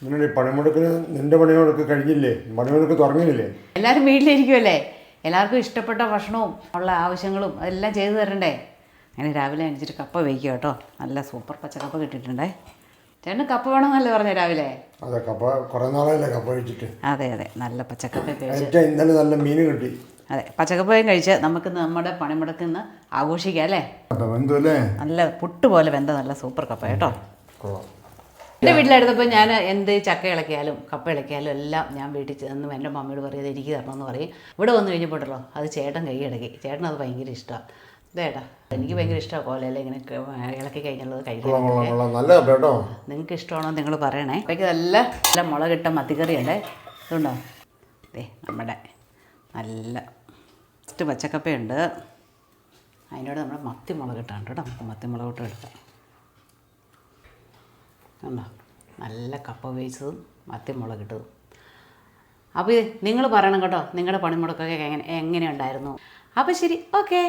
നിങ്ങളുടെ ഈ പണിമുടക്കിന് നിന്റെ പണിമുടക്ക് കഴിഞ്ഞില്ലേ? പണിമുടക്ക് തുടങ്ങിയില്ലേ? എല്ലാവരും വീട്ടിലിരിക്കുമല്ലേ, എല്ലാവർക്കും ഇഷ്ടപ്പെട്ട ഭക്ഷണവും ഉള്ള ആവശ്യങ്ങളും അതെല്ലാം ചെയ്തു തരണ്ടേ. അങ്ങനെ രാവിലെ എണീച്ചിട്ട് കപ്പ വേവിക്കുക കേട്ടോ. നല്ല സൂപ്പർ പച്ചക്കപ്പ കിട്ടിയിട്ടുണ്ടേ. ചേട്ടന് കപ്പ വേണമെന്നല്ലേ പറഞ്ഞേ രാവിലെ? അതെ, കപ്പ കുറേ നാളായില്ലേ കപ്പ കഴിച്ചിട്ട്. അതെ അതെ, നല്ല പച്ചക്കപ്പ കഴിച്ച്. ഇന്നലെ നല്ല മീൻ കിട്ടി. അതെ, പച്ചക്കപ്പയും കഴിച്ച് നമുക്ക് നമ്മുടെ പണിമുടക്ക് ഇന്ന് ആഘോഷിക്കാം അല്ലേ. നല്ല പുട്ട് പോലെ വെന്ത നല്ല സൂപ്പർ കപ്പ കേട്ടോ. എൻ്റെ വീട്ടിലെടുത്തപ്പോൾ ഞാൻ എന്ത് ചക്ക ഇളക്കിയാലും കപ്പ ഇളക്കിയാലും എല്ലാം ഞാൻ വീട്ടിൽ ചെന്ന് എൻ്റെ മമ്മിയോട് പറയും അത് എനിക്ക് തരണമെന്ന് പറയും. ഇവിടെ വന്ന് കഴിഞ്ഞപ്പോഴല്ലോ അത് ചേട്ടൻ കൈ ഇടക്കി. ചേട്ടനത് ഭയങ്കര ഇഷ്ടമാണ്. ഇതേട്ടാ എനിക്ക് ഭയങ്കര ഇഷ്ടമാണ് കോലയില ഇങ്ങനെ ഇളക്കി കഴിഞ്ഞുള്ളത് കഴിക്കാൻ. നിങ്ങൾക്ക് ഇഷ്ടമാണോ നിങ്ങൾ പറയണേ. അപ്പോഴേക്ക് നല്ല മുളകിട്ട മത്തിക്കറിയുണ്ട്. ഇതുണ്ടോ നമ്മുടെ നല്ല പച്ചക്കപ്പയുണ്ട്. അതിനോട് നമ്മുടെ മത്തി മുളകിട്ടാണ് കേട്ടോ. നമുക്ക് മത്തി മുളകിട്ട് എടുക്കാം. കണ്ടോ, നല്ല കപ്പ വേവിച്ചതും മത്തി മുളകിട്ടതും. അപ്പോൾ നിങ്ങൾ പറയണം കേട്ടോ, നിങ്ങളുടെ പണിമുടക്കൊക്കെ എങ്ങനെ ഉണ്ടായിരുന്നു. അപ്പോൾ ശരി, ഓക്കേ.